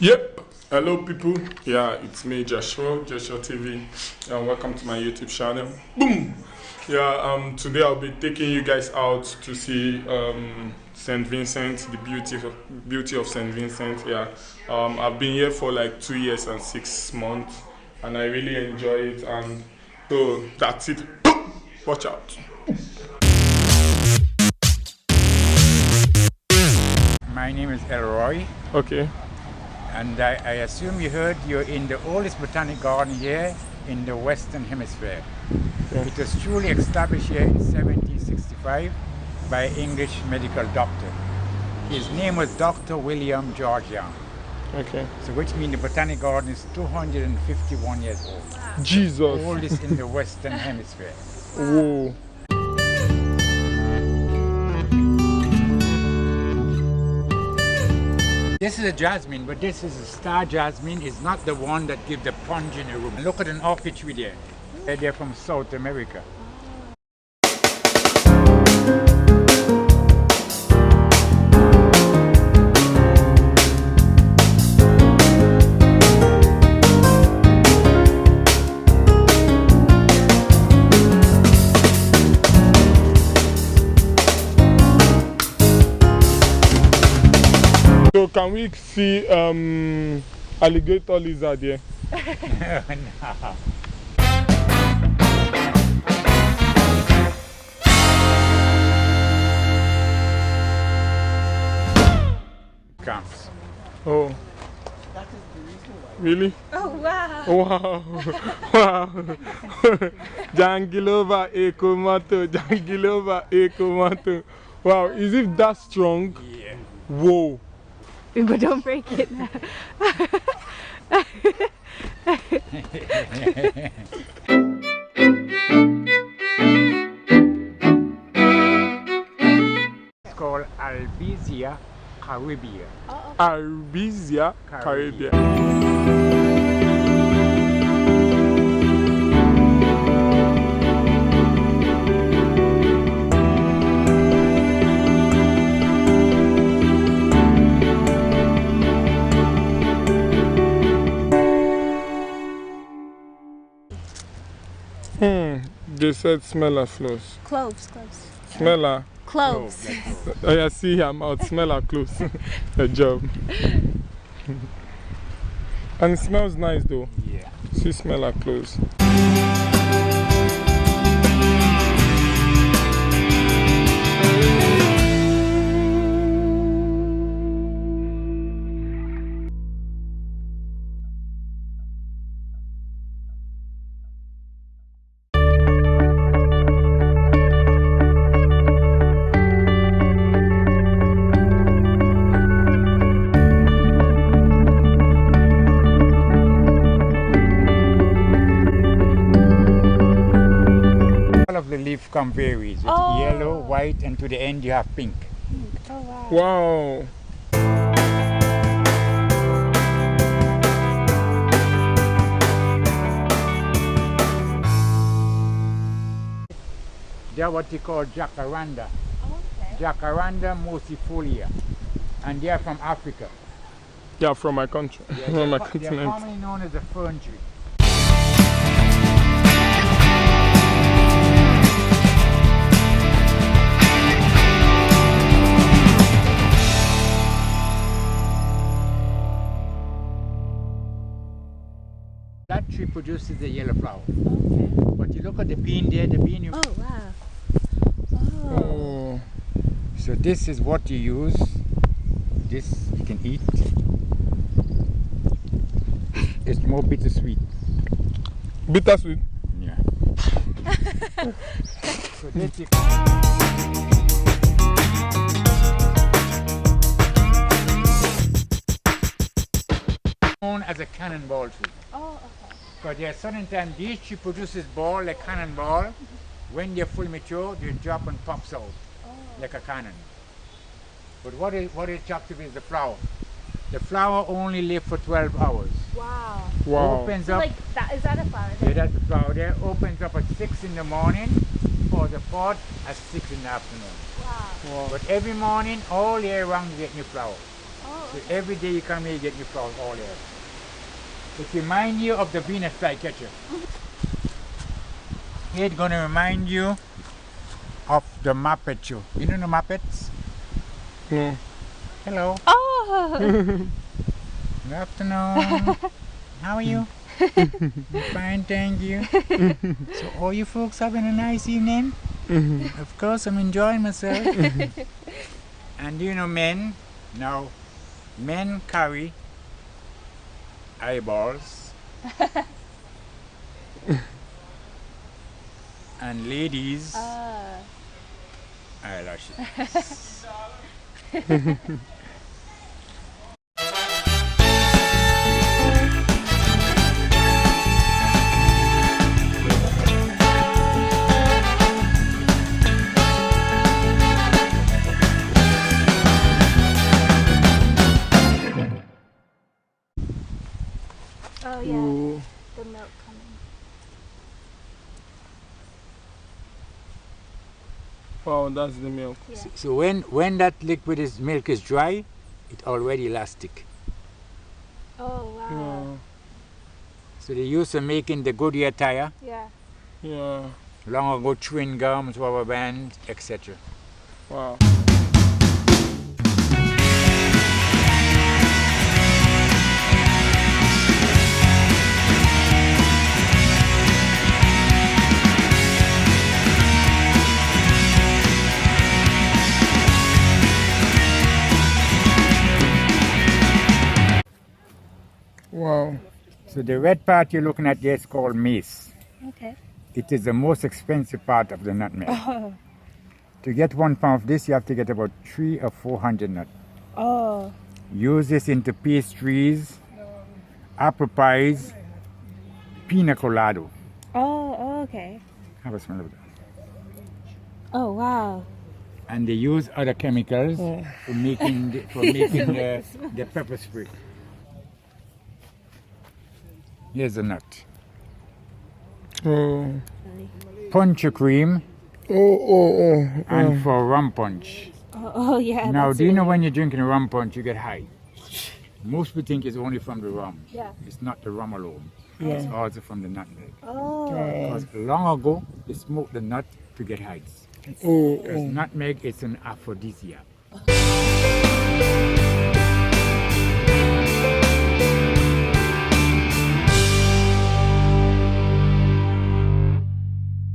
Yep. Hello, people. Yeah, it's me, Joshua TV, and welcome to my YouTube channel. Boom. Yeah. Today I'll be taking you guys out to see St. Vincent, the beauty of St. Vincent. Yeah. I've been here for like 2 years and 6 months, and I really enjoy it. And so that's it. Watch out. My name is Elroy, Okay. and I assume you heard you're in the oldest botanic garden here in the Western Hemisphere. Yeah. It was truly established here in 1765 by an English medical doctor. His name was Dr. William George Young. Okay. So which means the botanic garden is 251 years old. Jesus. Oldest in the Western Hemisphere. Whoa. This is a jasmine, but this is a star jasmine. It's not the one that gives the punch in the room. Look at an orchid tree there. They're from South America. So can we see alligator lizard here? No. Comes. Oh. Really? Oh wow! Wow. Wow. Jangilova Ekomato. Jangilova Ekomato. Wow, is it that strong? Yeah. Whoa. But don't break it now. It's called Albizia caribia. Albizia Caribbean. They said smell her flows. Cloves. Smell her. Cloves. Oh yeah, see her mouth. Smell her close. Good job. And it smells nice though. Yeah. See, smell her close. All of the leaf come varies. It's Oh. yellow, white, and to the end you have pink. Oh wow! Wow. They're what they call jacaranda. Okay. Jacaranda mosifolia. And they're from Africa. Yeah, from my country. From my They're continent. commonly known as a fern tree. That tree produces a yellow flower. Okay. But you look at the bean there, the bean you... Oh wow! Oh. Oh. So this is what you use. This you can eat. It's more bittersweet. Bittersweet. Yeah. So this you known as a cannonball tree. Oh okay. Because there are certain times these tree produces ball like cannonball. When they're fully mature, they drop and pops out like a cannon. But what is attractive is the flower. The flower only lives for 12 hours. Wow. Wow. Opens So up. like that is that a flower? Yeah, that's the flower there. Opens up at 6 in the morning for the pod at 6 in the afternoon. Wow. Wow. But every morning, all year round, you get new flower. Oh So every day you come here, you get new flowers all here. It reminds you of the Venus flycatcher. Here it's going to remind you of the Muppet show. You know the Muppets? No. Hello. Oh! Good afternoon. How are you? Fine, thank you. So all you folks having a nice evening? Of course, I'm enjoying myself. And you know men, now men carry eyeballs and ladies eyelashes. Oh yeah, Ooh. the milk coming. Wow, that's the milk. Yeah. So when that liquid is milk is dry, it's already elastic. Oh wow. So they used to making the Goodyear tire, Yeah. Yeah. long ago chewing gums, rubber bands, etc. Wow. Wow. So the red part you're looking at there is called mace. Okay. It is the most expensive part of the nutmeg. Oh. To get 1 pound of this, you have to get about 300 or 400 nuts. Oh. Use this into pastries, apple pies, pina colada. Oh. Okay. Have a smell of that. Oh wow. And they use other chemicals for making the pepper spray. Here's the nut. Oh. Punch cream Oh. and for rum punch. Oh yeah. Now, that's do you know really- when you're drinking rum punch, you get high? Most people think it's only from the rum. Yeah. It's not the rum alone. It's also from the nutmeg. Oh. Because long ago, they smoked the nut to get high. Oh. Because nutmeg is an aphrodisiac.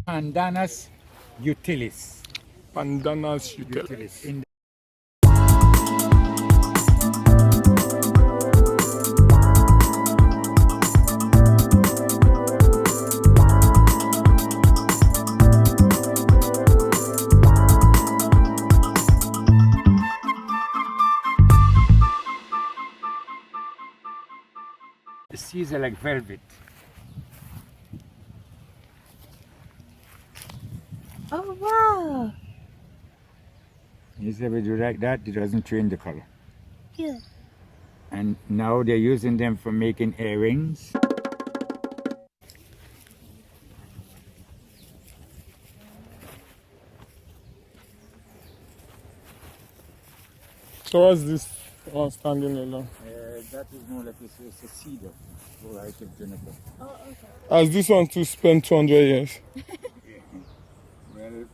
Pandanus utilis. Pandanus utilis. In the seeds are like velvet. Oh wow. You see, if you do like that, it doesn't change the color. Yeah. And now they're using them for making earrings. So what's this one standing alone? That is more like it's a cedar, variety of juniper. Oh okay. Has this one to spend 200 years? Well,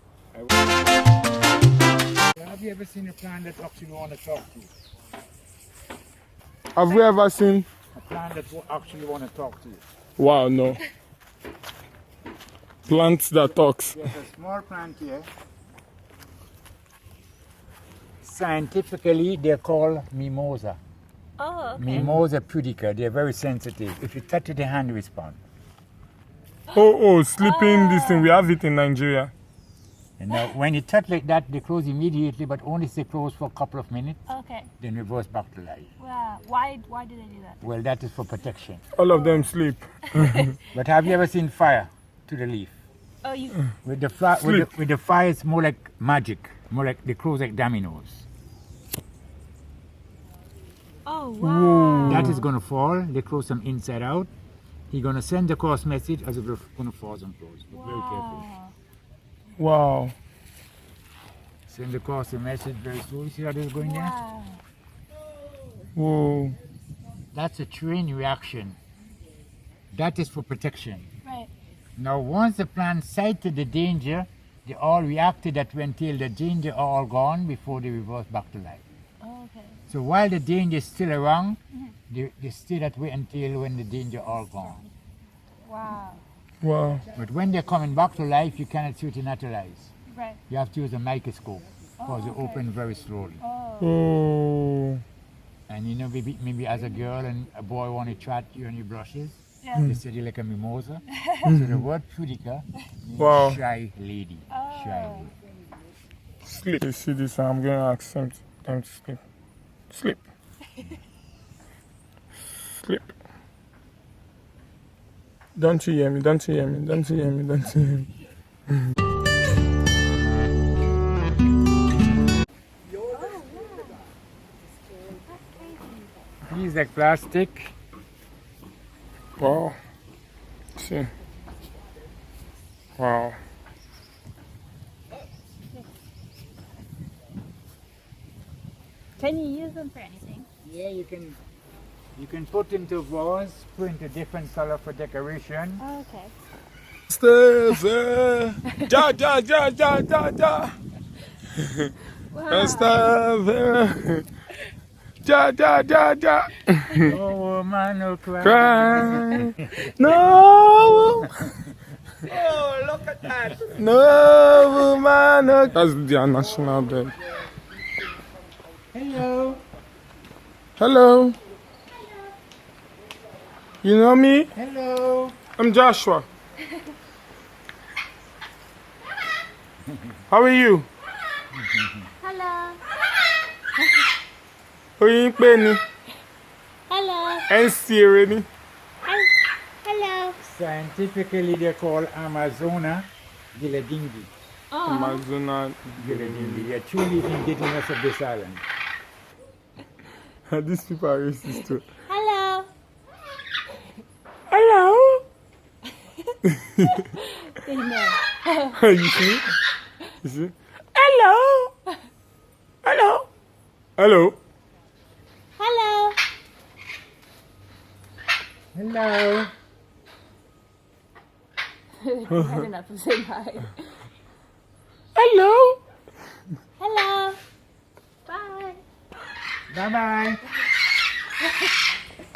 have you ever seen a plant that actually want to talk to you? Have we ever seen? A plant that actually want to talk to you. Wow, no. Plants that talks. There's a small plant here. Scientifically, they're called mimosa. Oh okay. Mimosa pudica. They're very sensitive. If you touch it, the hand respond. Oh, sleeping this thing. We have it in Nigeria. And now, when you touch like that, they close immediately, but only stay closed for a couple of minutes, Okay. then reverse back to life. Wow. Why do they do that? Well, that is for protection. All of them sleep. But have you ever seen fire to the leaf? Oh you. With the Sleep. with the fire, it's more like magic, more like they close like dominoes. Oh wow. That is gonna fall. They close them inside out. He's gonna send the cross message as if it's gonna fall and close. But very careful. Wow. Send the cross message very slowly. See how this is going there? Wow. Whoa. That's a chain reaction. That is for protection. Right. Now, once the plant sighted the danger, they all reacted that way until the danger are all gone before they reverse back to life. Oh, okay. So while the danger is still around, they stay that way until when the danger all gone. Wow. Wow. But when they're coming back to life, you cannot see it in natural eyes. Right. You have to use a microscope because they okay. open very slowly. Oh. Oh. And you know, maybe as a girl and a boy want to chat you on your brushes, Yeah. they say you like a mimosa. So the word pudica means Wow. shy lady. Shy Oh. lady. Sleep. You see this? I'm going to ask them to sleep. Sleep. Sleep. Don't you hear me? Don't you hear me? Don't you hear me? Don't you hear me? These like plastic. Wow. See. Wow. Can you use them for anything? Yeah, you can put into vase, put into different color for decoration. Oh, okay. Stairs, ja, ja, ja, ja, ja, ja. Wow. Stairs, ja, ja, ja, ja. No woman no cry. Cry. No. Oh, look at that. No woman. No. That's their national bed. Hello. Hello. You know me? Hello. I'm Joshua. How are you? Hello. Oyin pe ni. Hello. NC ni. Hello. Scientifically, they're called Amazona giladingi. Oh. Amazona. Giladingi. They're truly indigenous of this island. These people are racist too. Hello. Hello. They know. You see? You see? Hello. Hello. Hello. Hello. Hello. Had enough of saying hi. Hello. Hello. Bye. Bye bye.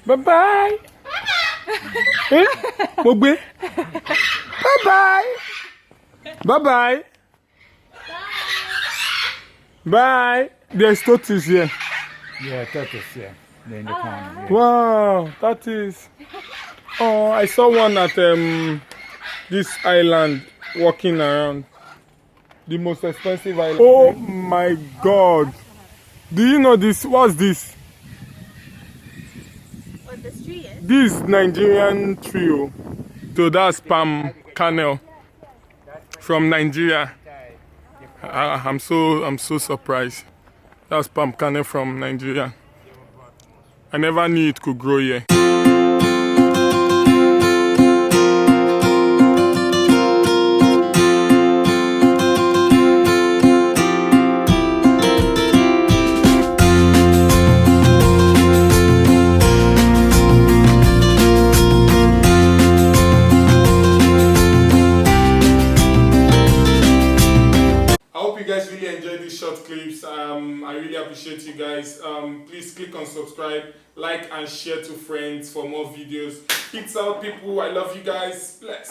Bye bye. Eh? Mo gbé. Bye bye. Bye bye. Bye. There's tortoise here. Yeah, tortoise, yeah. They're in the corner. Yeah. Wow, tortoise. Oh, I saw one at this island walking around. The most expensive island. Oh my God. Do you know this? What's this? What this tree is? This Nigerian trio. So that's palm kernel from Nigeria. I'm so surprised. That's palm kernel from Nigeria. I never knew it could grow here. Short clips. I really appreciate you guys. Please click on subscribe, like and share to friends for more videos. Peace out, people. I love you guys. Bless.